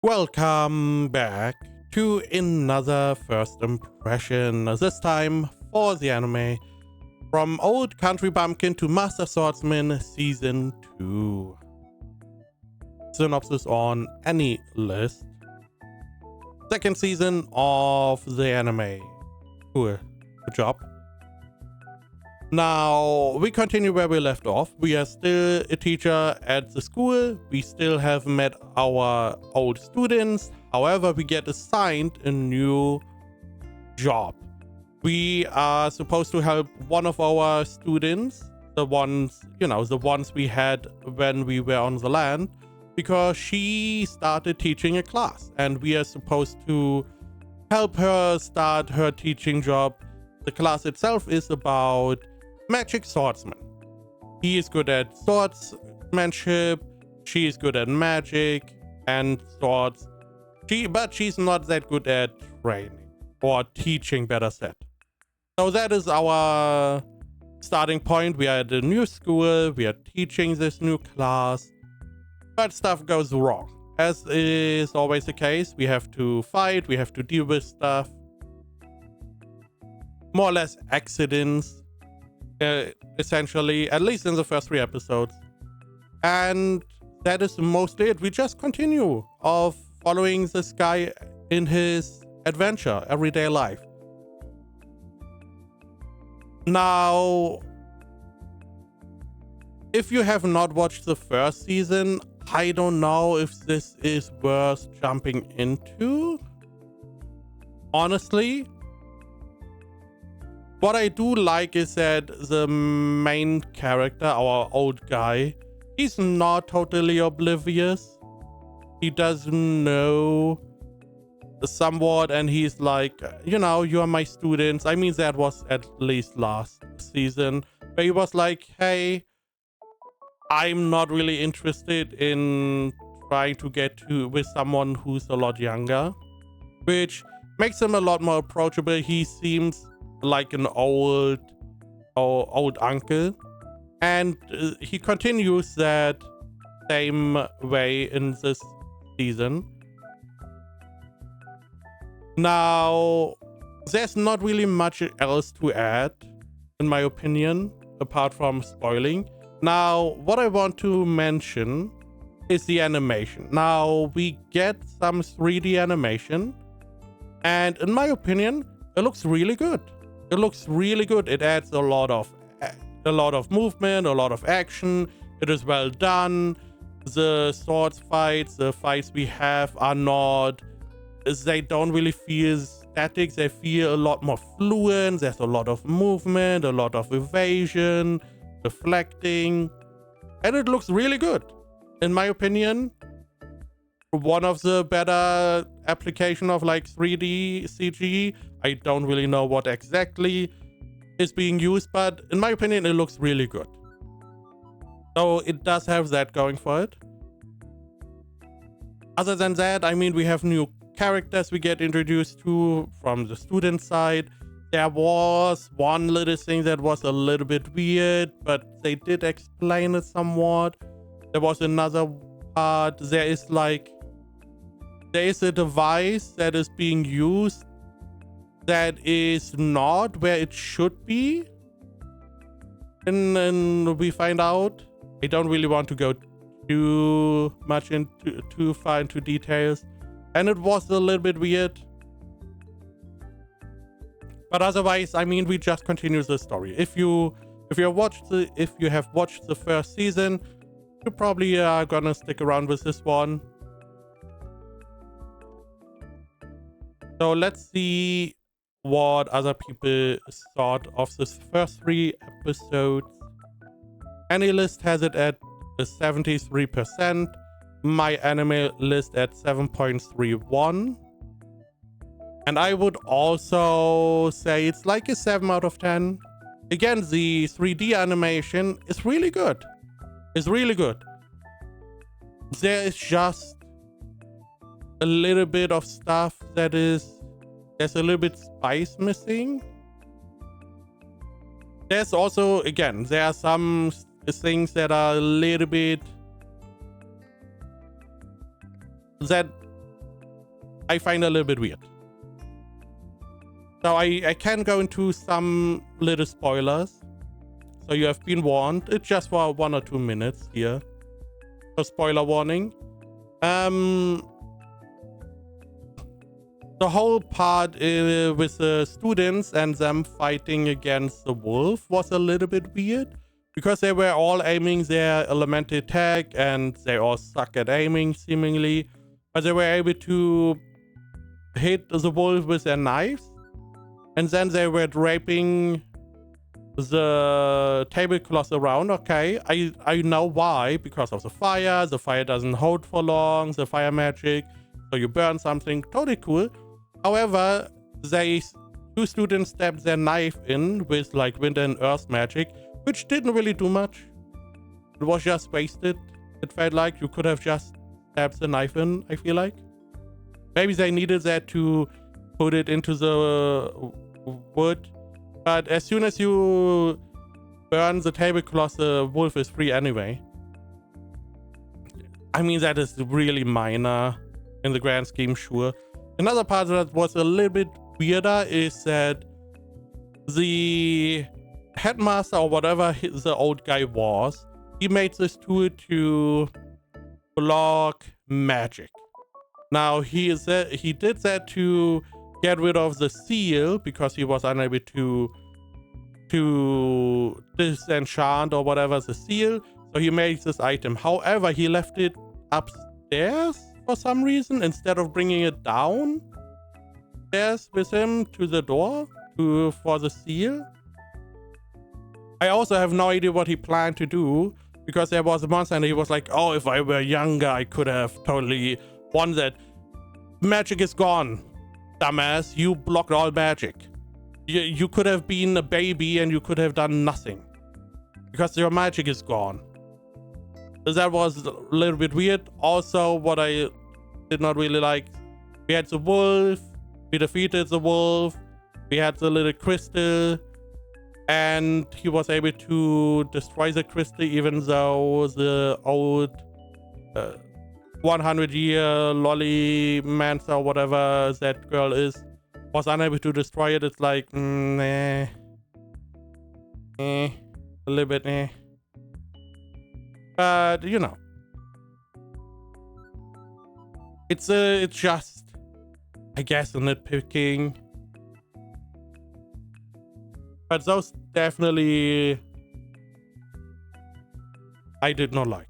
Welcome back to another first impression, this time for the anime from Old Country Bumpkin to Master Swordsman Season 2. Synopsis on any list. Second season of the anime. Cool. Good job. Now, we continue where we left off. We are still a teacher at the school. We still have met our old students. However, we get assigned a new job. We are supposed to help one of our students, the ones we had when we were on the land, because she started teaching a class and we are supposed to help her start her teaching job. The class itself is about magic swordsman. He is good at swordsmanship, she is good at magic and swords, but she's not that good at training or teaching, better said. So that is our starting point. We are at a new school, we are teaching this new class, but stuff goes wrong. As is always the case, we have to fight, we have to deal with stuff, more or less accidents. Essentially, at least in the first 3 episodes, and that is mostly it. We just continue of following this guy in his adventure, everyday life. Now, if you have not watched the first season, I don't know if this is worth jumping into, honestly. What I do like is that the main character, our old guy, he's not totally oblivious. He does know somewhat, and he's like, you are my students. I mean, that was at least last season, where he was like, hey, I'm not really interested in trying to get with someone who's a lot younger, which makes him a lot more approachable. He seems like an old uncle, and he continues that same way in this season. Now, there's not really much else to add, in my opinion, apart from spoiling. Now, what I want to mention is the animation. Now, we get some 3D animation, and in my opinion, it looks really good. It looks really good. It adds a lot of movement, a lot of action. It is well done. The the fights we have are not, they don't really feel static. They feel a lot more fluent. There's a lot of movement, a lot of evasion, deflecting, and it looks really good. In my opinion, one of the better application of like 3D CG. I don't really know what exactly is being used, but in my opinion, it looks really good. So it does have that going for it. Other than that, I mean, we have new characters we get introduced to from the student side. There was one little thing that was a little bit weird, but they did explain it somewhat. There was another part. There is a device that is being used that is not where it should be, and we find out. I don't really want to go too far into details, and it was a little bit weird, but otherwise, I mean, we just continue the story. If you have watched the first season, you probably are gonna stick around with this one. So let's see what other people thought of this first 3 episodes. AniList has it at 73%. My anime list at 7.31. And I would also say it's like a 7 out of 10. Again, the 3D animation is really good. It's really good. There is just a little bit of stuff there's a little bit spice missing. There's also, again, there are some things that are a little bit that I find a little bit weird. So I can go into some little spoilers. So you have been warned. It's just for 1 or 2 minutes here. So spoiler warning. The whole part with the students and them fighting against the wolf was a little bit weird. Because they were all aiming their elemental attack and they all suck at aiming seemingly. But they were able to hit the wolf with their knives. And then they were draping the tablecloth around. Okay, I know why. Because of the fire. The fire doesn't hold for long. The fire magic. So you burn something. Totally cool. However, two students stabbed their knife in with like wind and earth magic. Which didn't really do much. It was just wasted. It felt like you could have just stabbed the knife in, I feel like. Maybe they needed that to put it into the wood. But as soon as you burn the tablecloth, the wolf is free anyway. I mean, that is really minor in the grand scheme, sure. Another part that was a little bit weirder is that the headmaster or whatever the old guy was, he made this tool to block magic. Now he did that to get rid of the seal because he was unable to disenchant or whatever the seal. So he made this item. However, he left it upstairs for some reason instead of bringing it downstairs with him to the door for the seal. I also have no idea what he planned to do because there was a monster and he was like, oh, if I were younger, I could have totally won that. Magic is gone, dumbass. You blocked all magic. You could have been a baby and you could have done nothing because your magic is gone. That was a little bit weird. Also, what I did not really like, we had the wolf, we defeated the wolf, we had the little crystal, and he was able to destroy the crystal even though the old 100-year lolly mancer or whatever that girl is was unable to destroy it. It's like a little bit but you know, it's just, I guess, a nitpicking. But those definitely I did not like.